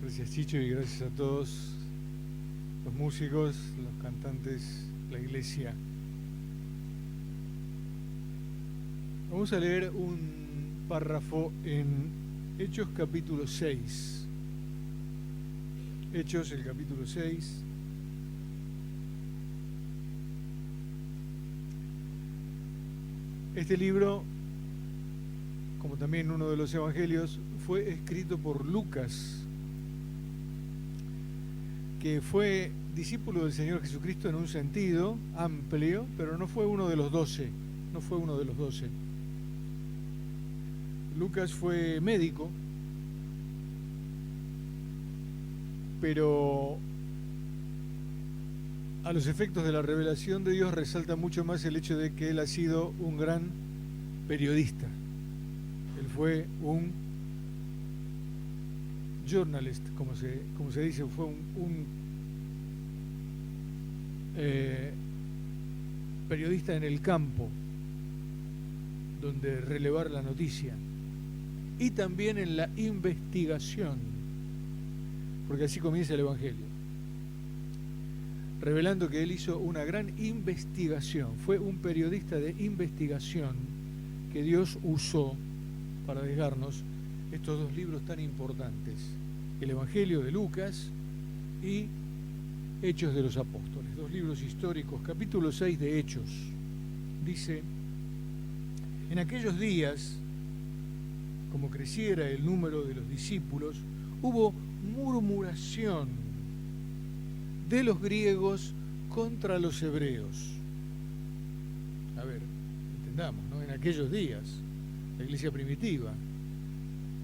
Gracias, Chicho, y gracias a todos los músicos, los cantantes, la iglesia. Vamos a leer un párrafo en Hechos capítulo 6. Hechos, el capítulo 6. Este libro, como también uno de los evangelios, fue escrito por Lucas, que fue discípulo del Señor Jesucristo en un sentido amplio, pero no fue uno de los 12. No fue uno de los 12. Lucas fue médico, pero a los efectos de la revelación de Dios resalta mucho más el hecho de que él ha sido un gran periodista. Él fue un journalist, como se dice, fue un periodista en el campo, donde relevar la noticia, y también en la investigación, porque así comienza el Evangelio, revelando que él hizo una gran investigación, fue un periodista de investigación que Dios usó para dejarnos estos dos libros tan importantes, el Evangelio de Lucas y Hechos de los Apóstoles, dos libros históricos. Capítulo 6 de Hechos dice: en aquellos días, como creciera el número de los discípulos, hubo murmuración de los griegos contra los hebreos. A ver, entendamos, ¿no? En aquellos días, la iglesia primitiva,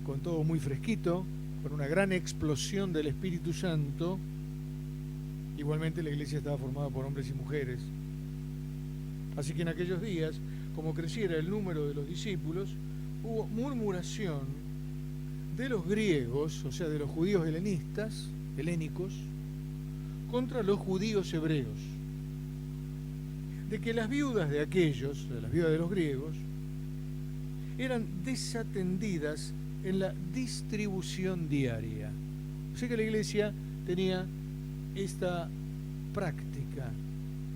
con todo muy fresquito, con una gran explosión del Espíritu Santo. Igualmente la iglesia estaba formada por hombres y mujeres. Así que en aquellos días, como creciera el número de los discípulos, hubo murmuración de los griegos, o sea, de los judíos helénicos, contra los judíos hebreos, de que las viudas de aquellos, de las viudas de los griegos, eran desatendidas en la distribución diaria. O sea que la iglesia tenía esta práctica,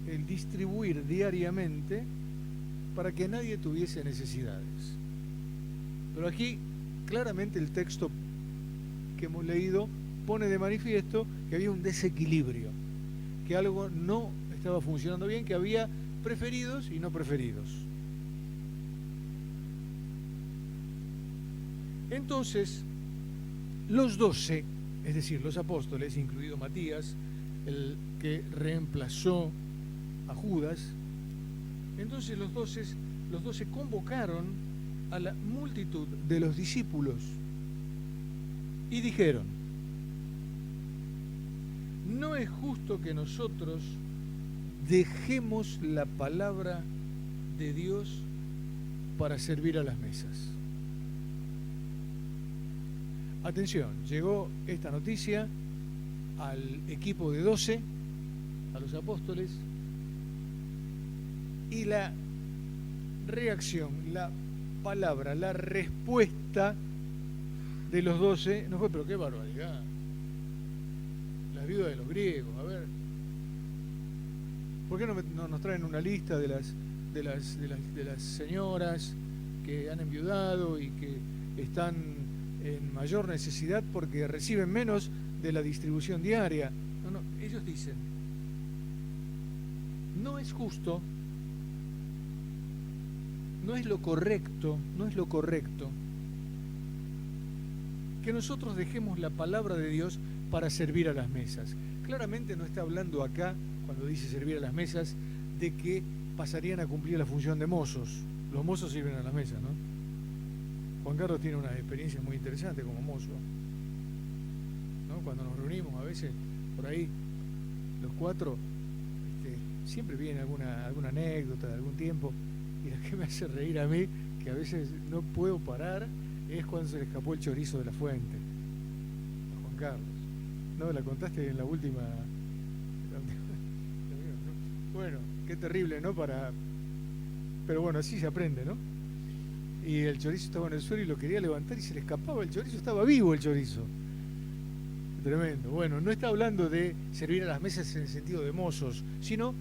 el distribuir diariamente para que nadie tuviese necesidades. Pero aquí claramente el texto que hemos leído pone de manifiesto que había un desequilibrio, que algo no estaba funcionando bien, que había preferidos y no preferidos. Entonces, los 12, es decir, los apóstoles, incluido Matías, el que reemplazó a Judas, entonces los 12 convocaron a la multitud de los discípulos y dijeron: no es justo que nosotros dejemos la palabra de Dios para servir a las mesas. Atención, llegó esta noticia al equipo de 12, a los apóstoles, y la reacción, la palabra, la respuesta de los 12 no fue: pero qué barbaridad, las viudas de los griegos, a ver, ¿por qué no nos traen una lista de las señoras que han enviudado y que están en mayor necesidad porque reciben menos de la distribución diaria? No, ellos dicen: no es justo, no es lo correcto que nosotros dejemos la palabra de Dios para servir a las mesas. Claramente no está hablando acá, cuando dice servir a las mesas, de que pasarían a cumplir la función de mozos. Los mozos sirven a las mesas, ¿no? Juan Carlos tiene una experiencia muy interesante como mozo, ¿no? Cuando nos reunimos a veces por ahí, los cuatro, siempre viene alguna anécdota de algún tiempo, y la que me hace reír a mí, que a veces no puedo parar, es cuando se le escapó el chorizo de la fuente a Juan Carlos. ¿No? La contaste en la última. Bueno, qué terrible, ¿no? Pero bueno, así se aprende, ¿no? Y el chorizo estaba en el suelo y lo quería levantar y se le escapaba el chorizo, estaba vivo el chorizo. Tremendo. Bueno, no está hablando de servir a las mesas en el sentido de mozos, sino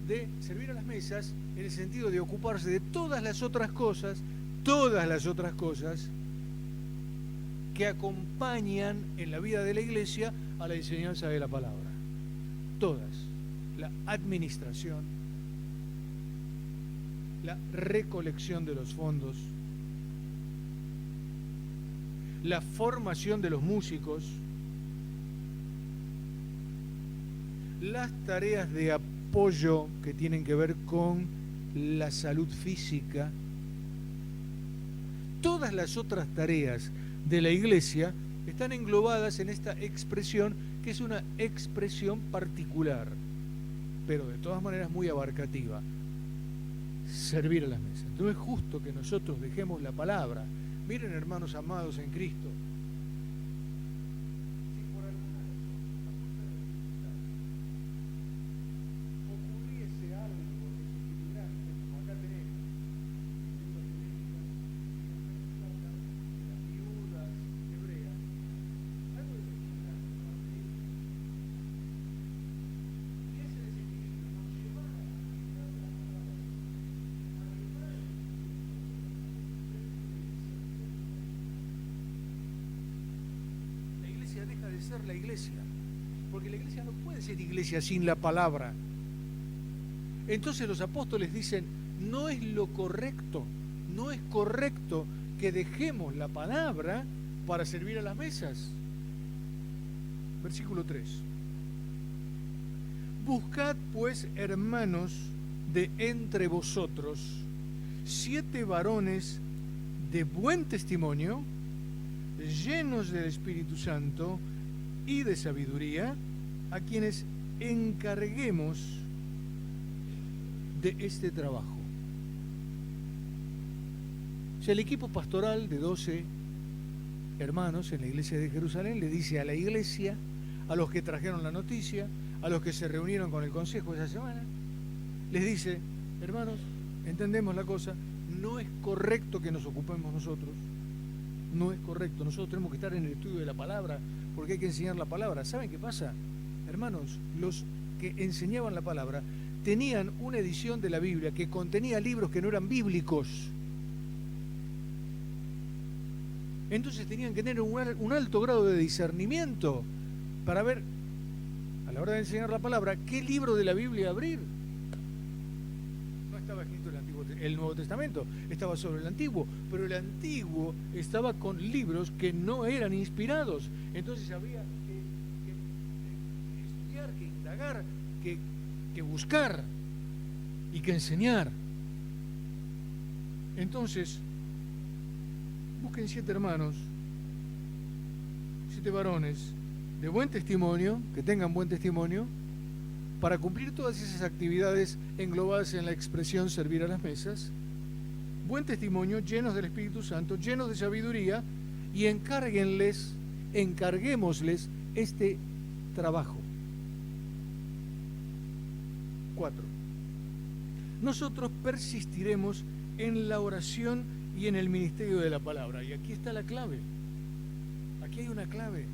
de servir a las mesas en el sentido de ocuparse de todas las otras cosas que acompañan en la vida de la iglesia a la enseñanza de la palabra. Todas. La administración, la recolección de los fondos, la formación de los músicos, las tareas de apoyo que tienen que ver con la salud física, todas las otras tareas de la iglesia están englobadas en esta expresión, que es una expresión particular, pero de todas maneras muy abarcativa: servir a las mesas. No es justo que nosotros dejemos la palabra. Miren, hermanos amados en Cristo, si por alguna razón ocurriese algo desequilibrante, como acá tenemos las viudas hebreas, algo desequilibrante, ¿qué ese desequilibrio nos llevara a quitar la palabra, a llevar la iglesia deja de ser la iglesia, porque la iglesia no puede ser iglesia sin la palabra. Entonces los apóstoles dicen: no es lo correcto, no es correcto que dejemos la palabra para servir a las mesas. Versículo 3. Buscad pues, hermanos, de entre vosotros 7 varones de buen testimonio, llenos del Espíritu Santo y de sabiduría, a quienes encarguemos de este trabajo. O sea, el equipo pastoral de 12 hermanos en la iglesia de Jerusalén le dice a la iglesia, a los que trajeron la noticia, a los que se reunieron con el consejo esa semana, les dice: hermanos, entendemos la cosa, no es correcto que nos ocupemos nosotros, no es correcto, nosotros tenemos que estar en el estudio de la palabra, porque hay que enseñar la palabra. ¿Saben qué pasa? Hermanos, los que enseñaban la palabra tenían una edición de la Biblia que contenía libros que no eran bíblicos. Entonces tenían que tener un alto grado de discernimiento para ver, a la hora de enseñar la palabra, qué libro de la Biblia abrir. No estaba escrito el Nuevo Testamento, estaba sobre el Antiguo, pero el Antiguo estaba con libros que no eran inspirados. Entonces había que estudiar, que indagar, que buscar y que enseñar. Entonces, busquen 7 hermanos, 7 varones de buen testimonio, que tengan buen testimonio, para cumplir todas esas actividades englobadas en la expresión servir a las mesas. Buen testimonio, llenos del Espíritu Santo, llenos de sabiduría, y encarguémosles este trabajo. 4. Nosotros persistiremos en la oración y en el ministerio de la palabra. Y aquí está la clave. Aquí hay una clave.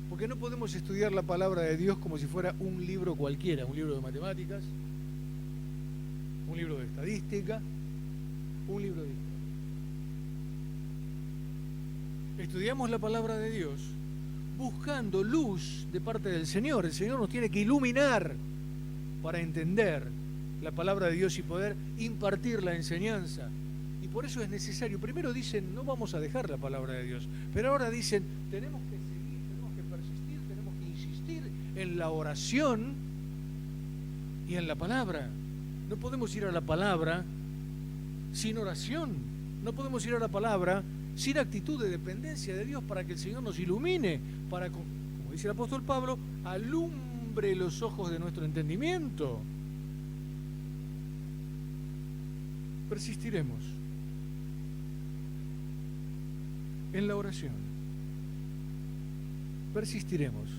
Porque no podemos estudiar la palabra de Dios como si fuera un libro cualquiera, un libro de matemáticas, un libro de estadística, un libro de historia. Estudiamos la palabra de Dios buscando luz de parte del Señor. El Señor nos tiene que iluminar para entender la palabra de Dios y poder impartir la enseñanza. Y por eso es necesario. Primero dicen: no vamos a dejar la palabra de Dios. Pero ahora dicen: tenemos que seguir, tenemos que persistir, tenemos que insistir en la oración y en la palabra. No podemos ir a la palabra sin oración. No podemos ir a la palabra sin actitud de dependencia de Dios para que el Señor nos ilumine, para, como dice el apóstol Pablo, alumbre los ojos de nuestro entendimiento. Persistiremos en la oración. Persistiremos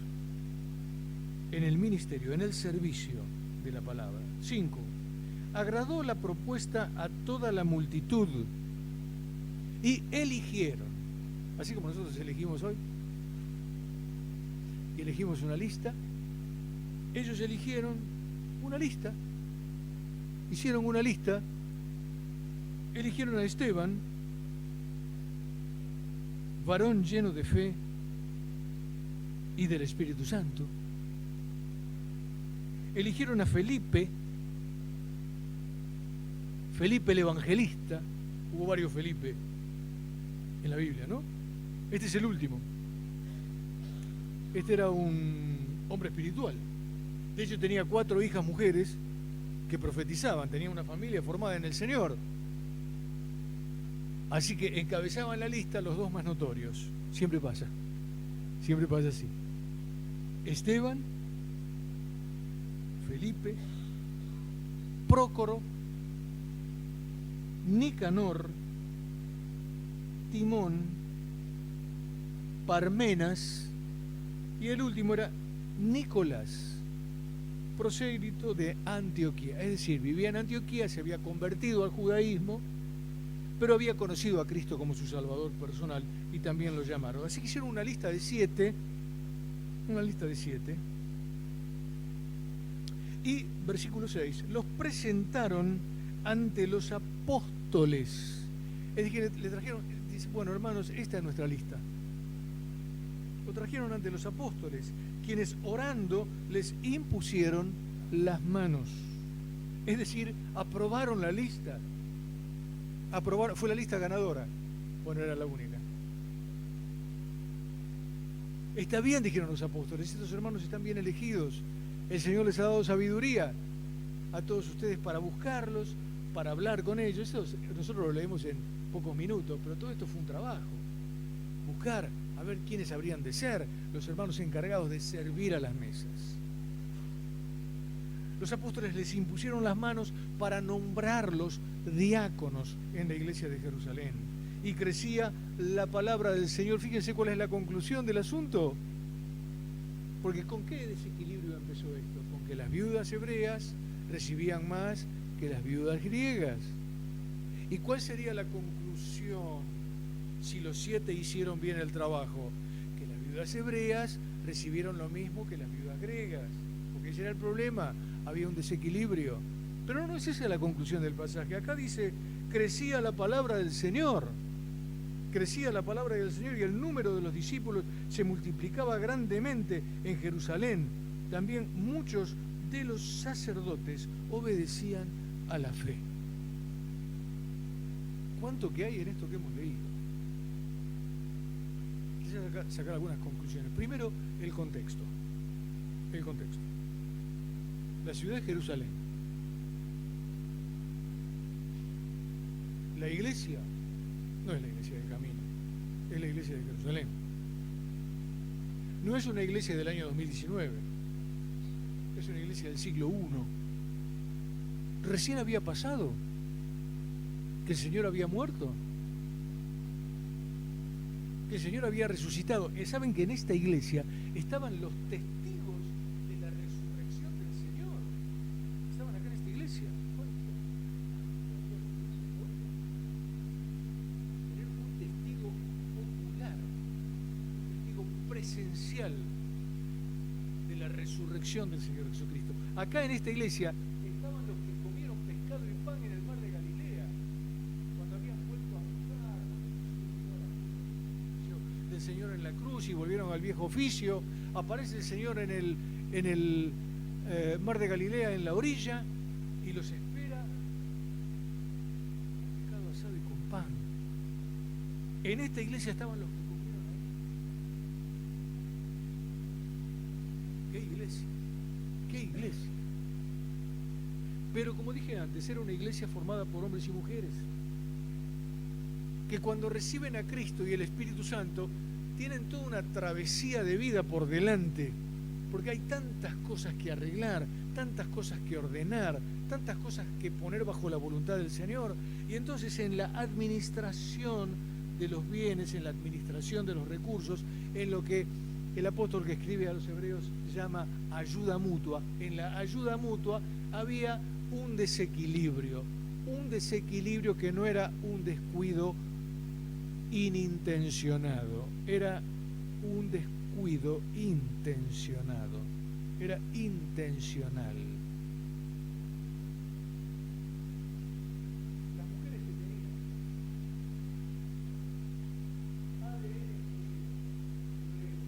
en el ministerio, en el servicio de la palabra. 5. Agradó la propuesta a toda la multitud y eligieron, así como nosotros elegimos hoy, elegimos una lista. Ellos eligieron una lista, hicieron una lista, eligieron a Esteban, varón lleno de fe y del Espíritu Santo. Eligieron a Felipe, Felipe el evangelista. Hubo varios Felipe en la Biblia, ¿no? Este es el último. Este era un hombre espiritual. De hecho, tenía 4 hijas mujeres que profetizaban, tenía una familia formada en el Señor. Así que encabezaban la lista los 2 más notorios. Siempre pasa así. Esteban, Felipe, Prócoro, Nicanor, Timón, Parmenas, y el último era Nicolás, prosélito de Antioquía. Es decir, vivía en Antioquía, se había convertido al judaísmo, pero había conocido a Cristo como su Salvador personal y también lo llamaron. Así que hicieron una lista de 7, y versículo 6, los presentaron ante los apóstoles. Es decir, le trajeron, dice, bueno, hermanos, esta es nuestra lista. Lo trajeron ante los apóstoles, quienes orando les impusieron las manos. Es decir, aprobaron la lista. Aprobaron, fue la lista ganadora. Bueno, era la única. Está bien, dijeron los apóstoles, estos hermanos están bien elegidos. El Señor les ha dado sabiduría a todos ustedes para buscarlos, para hablar con ellos. Eso nosotros lo leemos en pocos minutos, pero todo esto fue un trabajo. Buscar, a ver quiénes habrían de ser los hermanos encargados de servir a las mesas. Los apóstoles les impusieron las manos para nombrarlos diáconos en la iglesia de Jerusalén. Y crecía la palabra del Señor. Fíjense cuál es la conclusión del asunto. Porque ¿con qué desequilibrio empezó esto? Con que las viudas hebreas recibían más que las viudas griegas. ¿Y cuál sería la conclusión si los 7 hicieron bien el trabajo? Que las viudas hebreas recibieron lo mismo que las viudas griegas. Porque ese era el problema, había un desequilibrio. Pero no es esa la conclusión del pasaje. Acá dice, crecía la palabra del Señor. Crecía la palabra del Señor y el número de los discípulos se multiplicaba grandemente en Jerusalén. También muchos de los sacerdotes obedecían a la fe. ¿Cuánto que hay en esto que hemos leído? Quisiera sacar algunas conclusiones. Primero, el contexto. El contexto. La ciudad de Jerusalén. La iglesia no es la iglesia del camino, es la iglesia de Jerusalén. No es una iglesia del año 2019, es una iglesia del siglo I. Recién había pasado que el Señor había muerto, que el Señor había resucitado. ¿Saben que en esta iglesia estaban los testigos de la resurrección del Señor? Estaban acá en esta iglesia. Tener un testigo popular, un testigo presencial de la resurrección del Señor Jesucristo. Acá en esta iglesia estaban los que comieron pescado y pan en el mar de Galilea, cuando habían vuelto a buscar del Señor en la cruz y volvieron al viejo oficio. Aparece el Señor en el mar de Galilea, en la orilla, y los espera con pescado asado y con pan. En esta iglesia estaban los que comieron ahí. ¡Qué iglesia! ¡Qué iglesia! Pero como dije antes, era una iglesia formada por hombres y mujeres que cuando reciben a Cristo y el Espíritu Santo tienen toda una travesía de vida por delante, porque hay tantas cosas que arreglar, tantas cosas que ordenar, tantas cosas que poner bajo la voluntad del Señor. Y entonces en la administración de los bienes, en la administración de los recursos, en lo que el apóstol que escribe a los hebreos llama ayuda mutua, en la ayuda mutua había un desequilibrio que no era un descuido inintencionado, era un descuido intencionado. Era intencional. Las mujeres que tenían ADN judío, hebreo,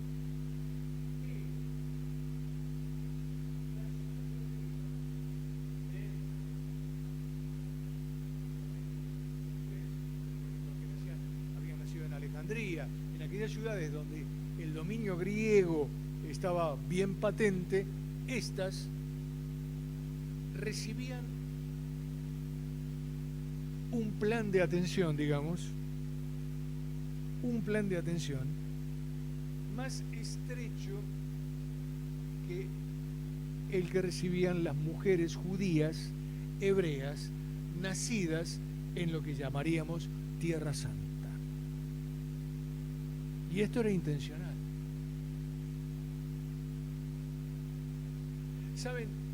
que la situación habían nacido en Alejandría, en aquellas ciudades donde el dominio griego estaba bien patente, estas recibían un plan de atención, digamos, un plan de atención más estrecho que el que recibían las mujeres judías, hebreas, nacidas en lo que llamaríamos Tierra Santa. Y esto era intencional. ¿Saben?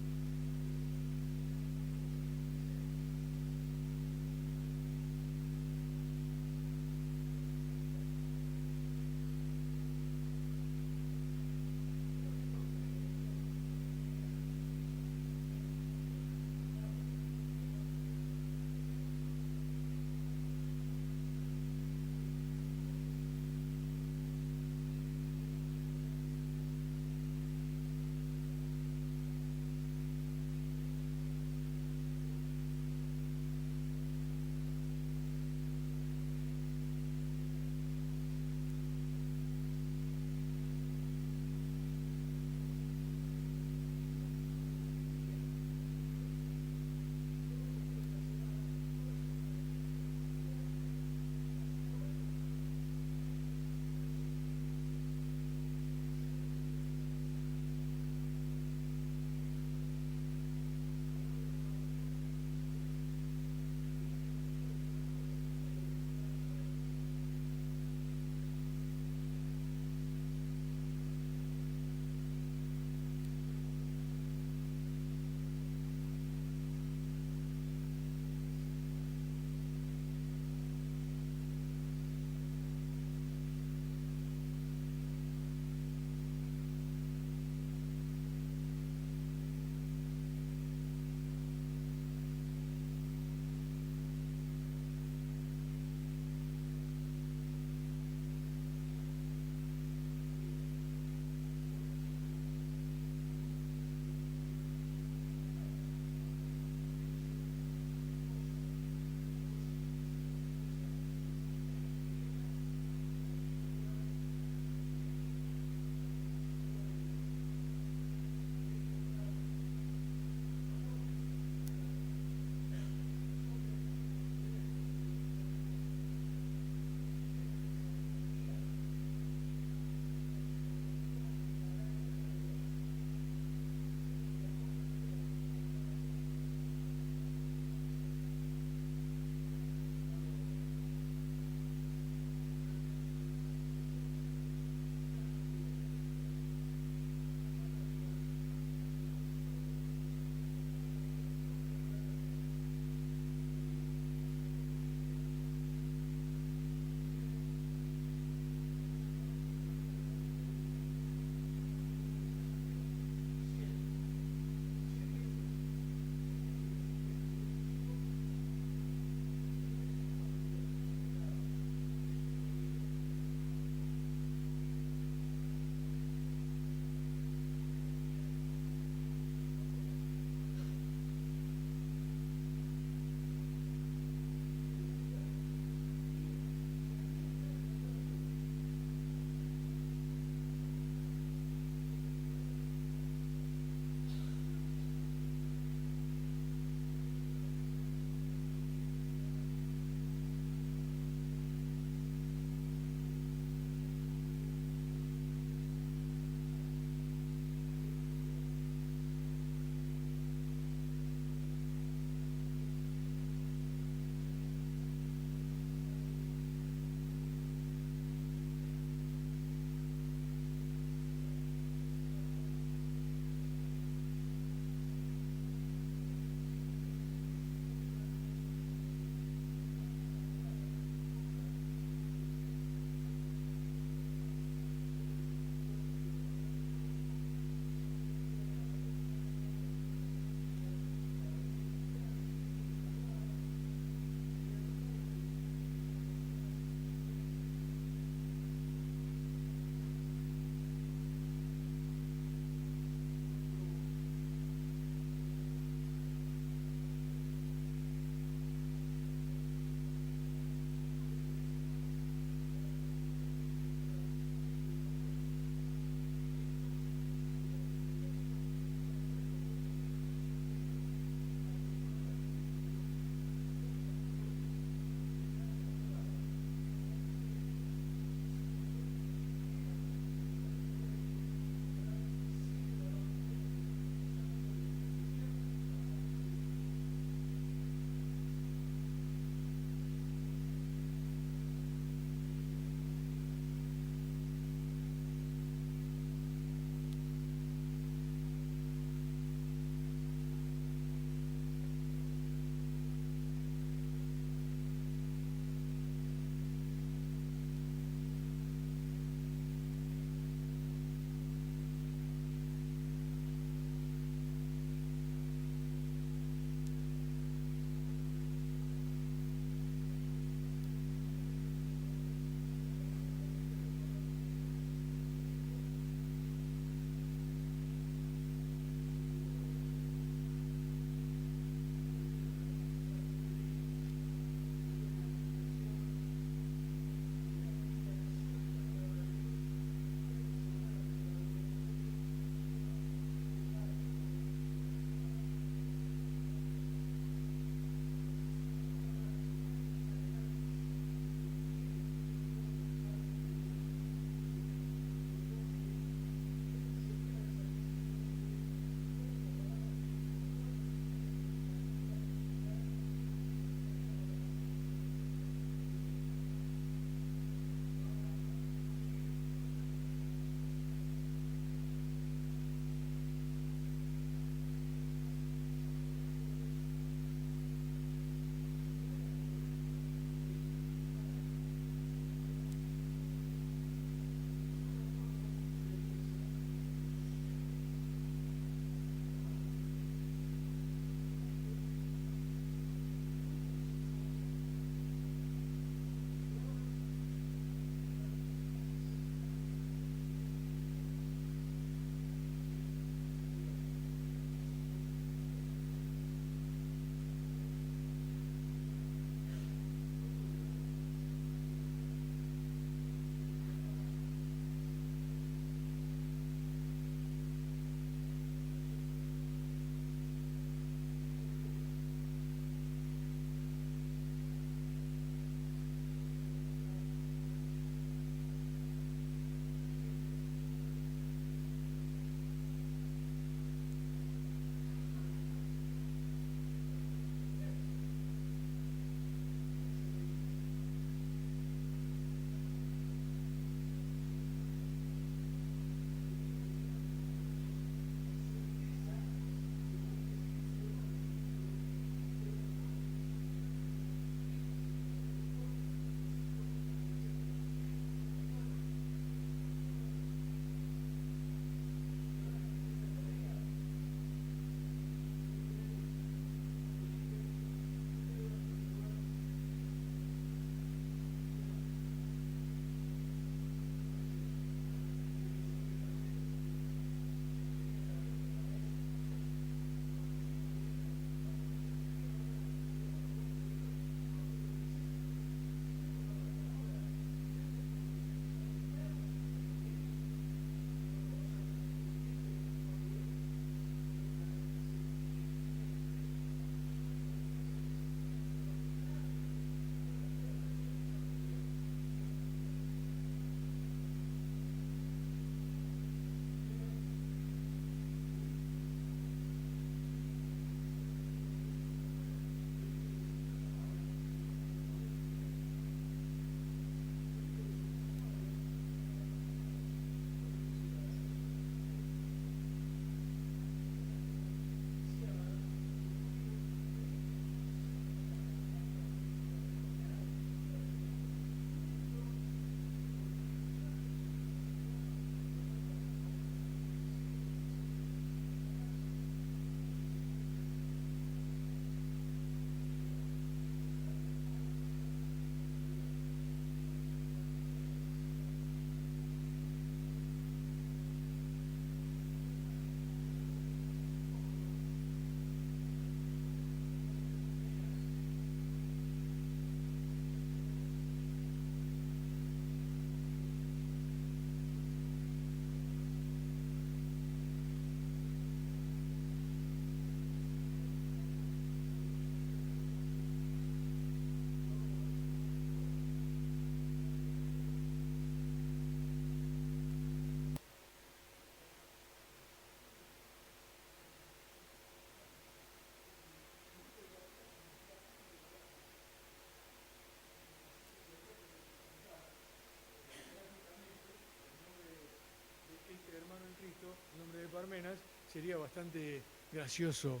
sería bastante gracioso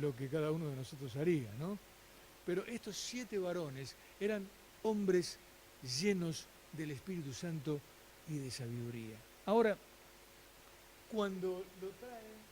lo que cada uno de nosotros haría, ¿no? Pero estos 7 varones eran hombres llenos del Espíritu Santo y de sabiduría. Ahora, cuando lo traen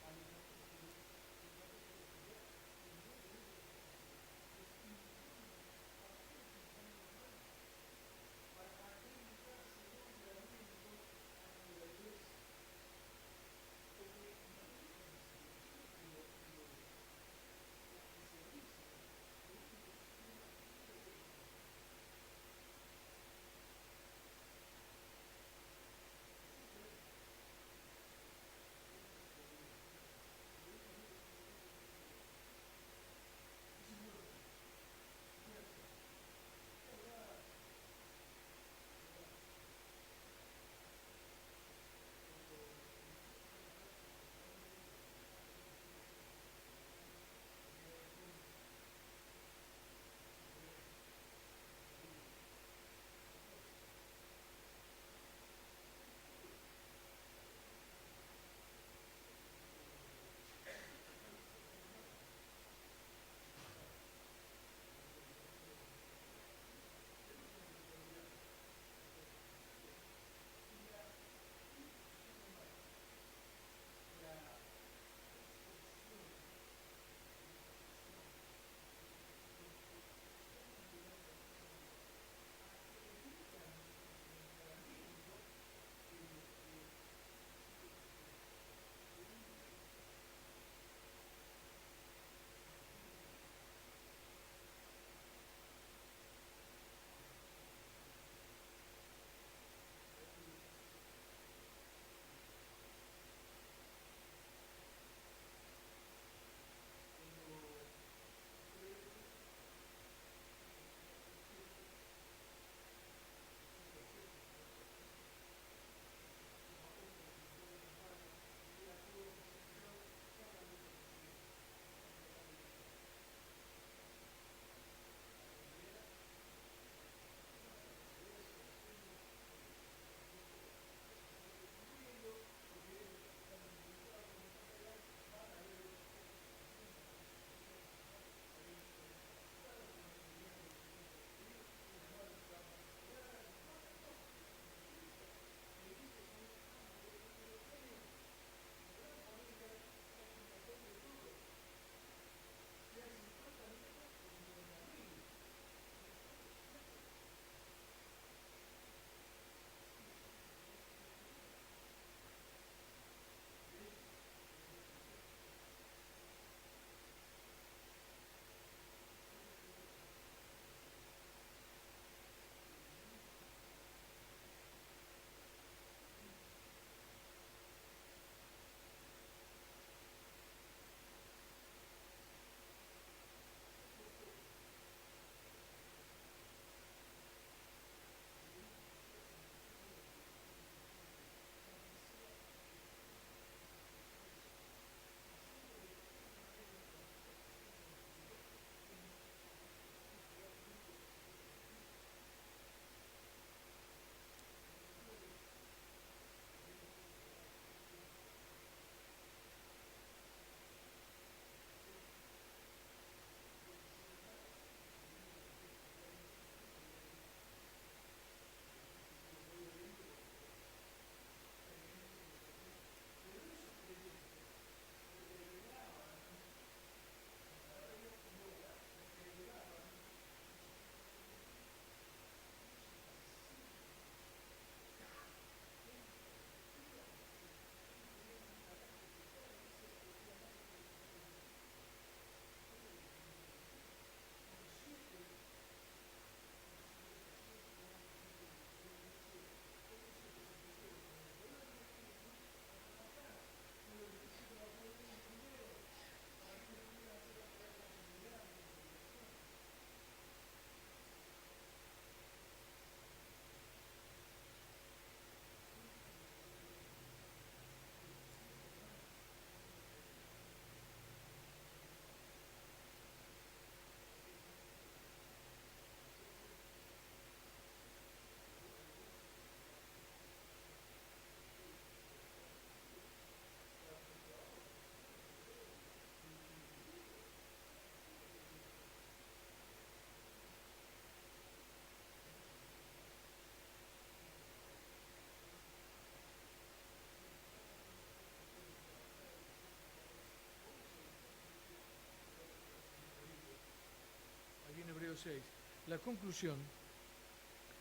6. La conclusión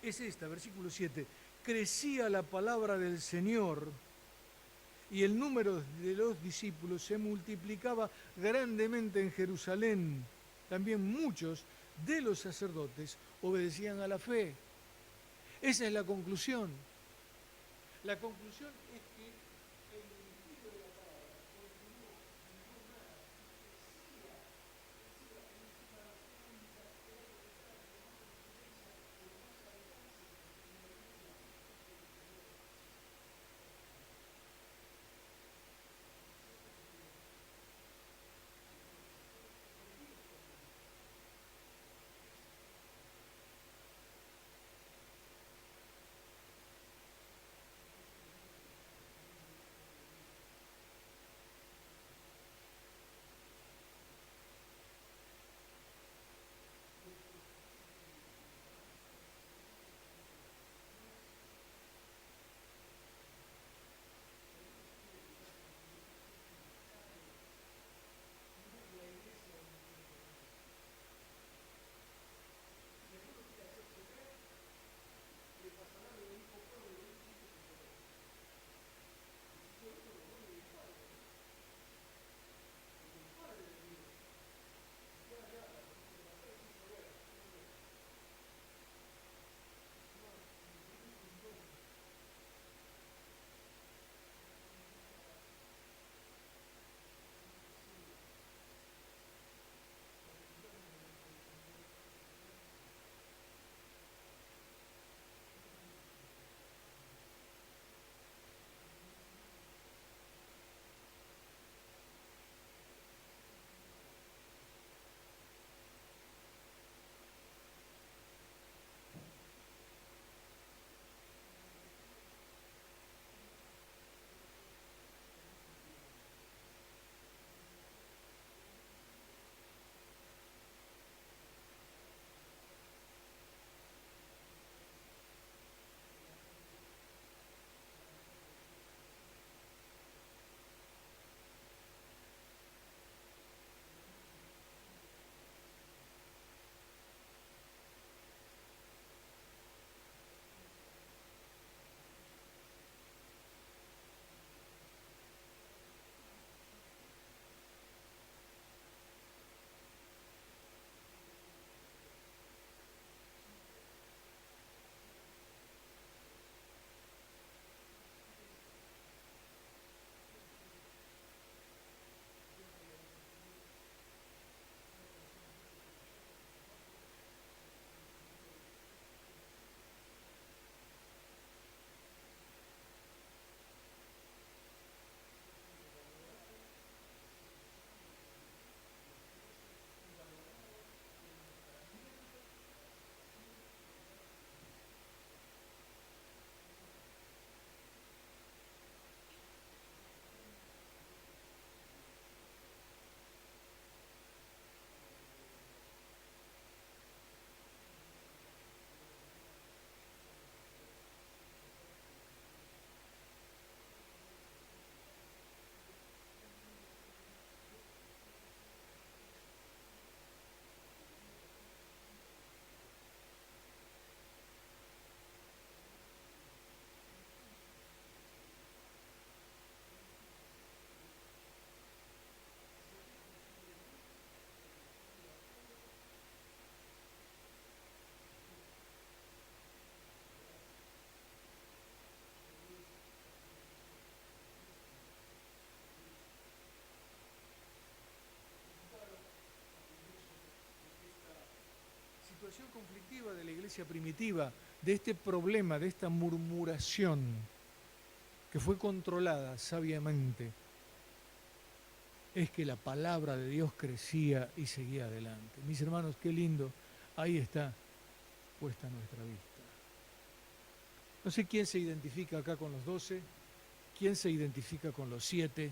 es esta, versículo 7. Crecía la palabra del Señor y el número de los discípulos se multiplicaba grandemente en Jerusalén. También muchos de los sacerdotes obedecían a la fe. Esa es la conclusión. La conclusión es que el ministerio de la palabra continuó y no más, crecía, en una profunda, con más influencia, con más alcance en la iglesia. Situación conflictiva de la iglesia primitiva, de este problema, de esta murmuración que fue controlada sabiamente, es que la palabra de Dios crecía y seguía adelante. Mis hermanos, qué lindo, ahí está puesta nuestra vista. No sé quién se identifica acá con los 12, quién se identifica con los 7,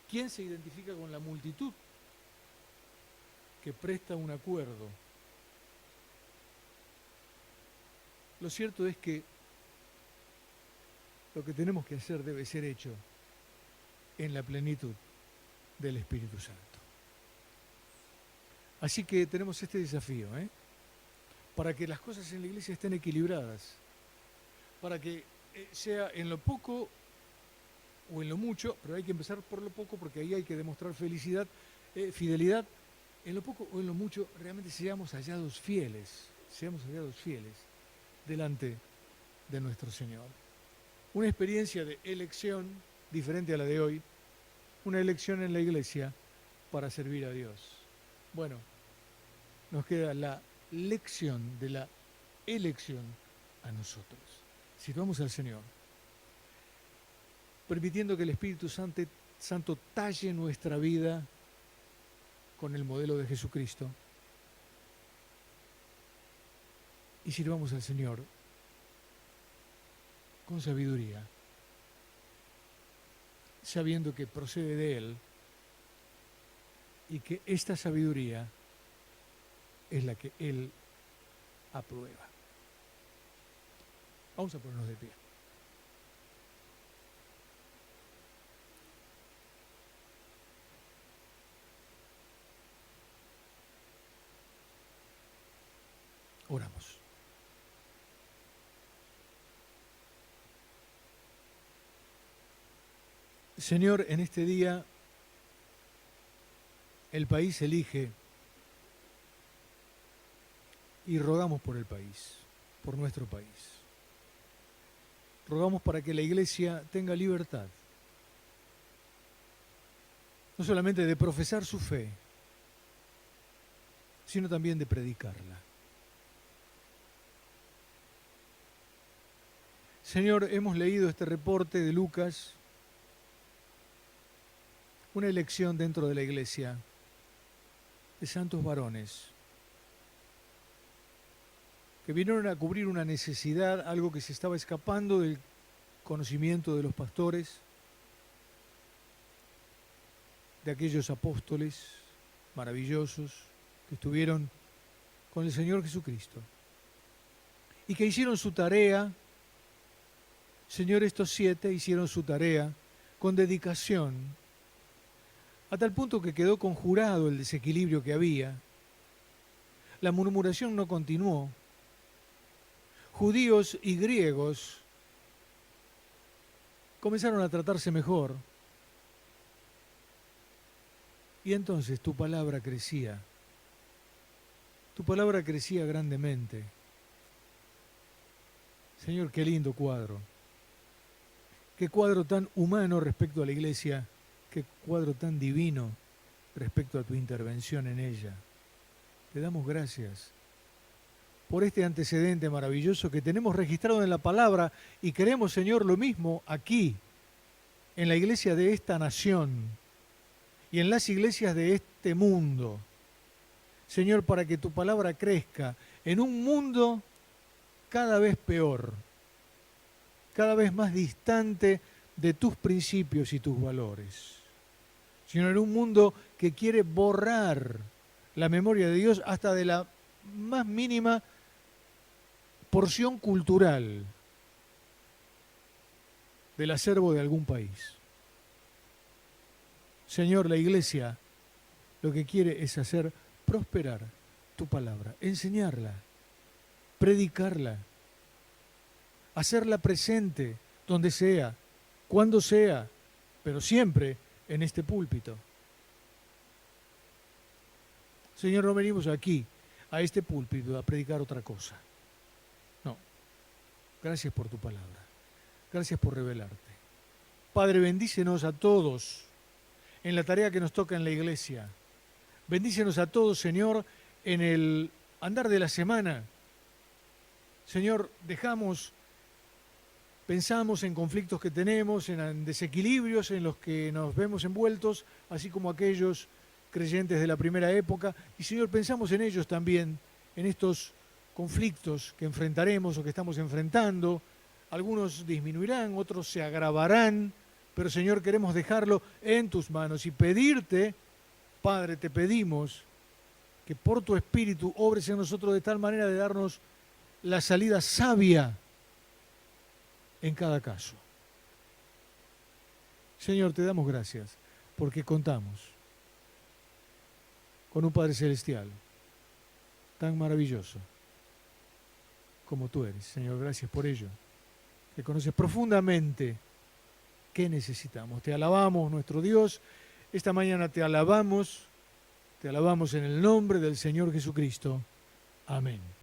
quién se identifica con la multitud que presta un acuerdo. Lo cierto es que lo que tenemos que hacer debe ser hecho en la plenitud del Espíritu Santo. Así que tenemos este desafío, para que las cosas en la iglesia estén equilibradas, para que sea en lo poco o en lo mucho, pero hay que empezar por lo poco porque ahí hay que demostrar fidelidad, en lo poco o en lo mucho realmente seamos hallados fieles delante de nuestro Señor. Una experiencia de elección diferente a la de hoy, una elección en la iglesia para servir a Dios. Bueno, nos queda la lección de la elección a nosotros. Sirvamos al Señor, permitiendo que el Espíritu Santo talle nuestra vida con el modelo de Jesucristo. Y sirvamos al Señor con sabiduría, sabiendo que procede de Él y que esta sabiduría es la que Él aprueba. Vamos a ponernos de pie. Oramos. Señor, en este día el país elige y rogamos por el país, por nuestro país. Rogamos para que la iglesia tenga libertad, no solamente de profesar su fe, sino también de predicarla. Señor, hemos leído este reporte de Lucas, una elección dentro de la iglesia de santos varones que vinieron a cubrir una necesidad, algo que se estaba escapando del conocimiento de los pastores, de aquellos apóstoles maravillosos que estuvieron con el Señor Jesucristo y que hicieron su tarea. Señor, estos 7 hicieron su tarea con dedicación, a tal punto que quedó conjurado el desequilibrio que había. La murmuración no continuó. Judíos y griegos comenzaron a tratarse mejor. Y entonces tu palabra crecía. Tu palabra crecía grandemente. Señor, qué lindo cuadro. Qué cuadro tan humano respecto a la iglesia. Qué cuadro tan divino respecto a tu intervención en ella. Te damos gracias por este antecedente maravilloso que tenemos registrado en la palabra y queremos, Señor, lo mismo aquí, en la iglesia de esta nación y en las iglesias de este mundo. Señor, para que tu palabra crezca en un mundo cada vez peor, cada vez más distante de tus principios y tus valores. Sino en un mundo que quiere borrar la memoria de Dios hasta de la más mínima porción cultural del acervo de algún país. Señor, la iglesia lo que quiere es hacer prosperar tu palabra, enseñarla, predicarla, hacerla presente donde sea, cuando sea, pero siempre en este púlpito. Señor, no venimos aquí, a este púlpito, a predicar otra cosa. No. Gracias por tu palabra. Gracias por revelarte. Padre, bendícenos a todos en la tarea que nos toca en la iglesia. Bendícenos a todos, Señor, en el andar de la semana. Señor, pensamos en conflictos que tenemos, en desequilibrios en los que nos vemos envueltos, así como aquellos creyentes de la primera época. Y, Señor, pensamos en ellos también, en estos conflictos que enfrentaremos o que estamos enfrentando. Algunos disminuirán, otros se agravarán, pero, Señor, queremos dejarlo en tus manos y pedirte, Padre, te pedimos que por tu Espíritu obres en nosotros de tal manera de darnos la salida sabia en cada caso. Señor, te damos gracias porque contamos con un Padre Celestial tan maravilloso como tú eres. Señor, gracias por ello. Que conoces profundamente qué necesitamos. Te alabamos, nuestro Dios. Esta mañana te alabamos en el nombre del Señor Jesucristo. Amén.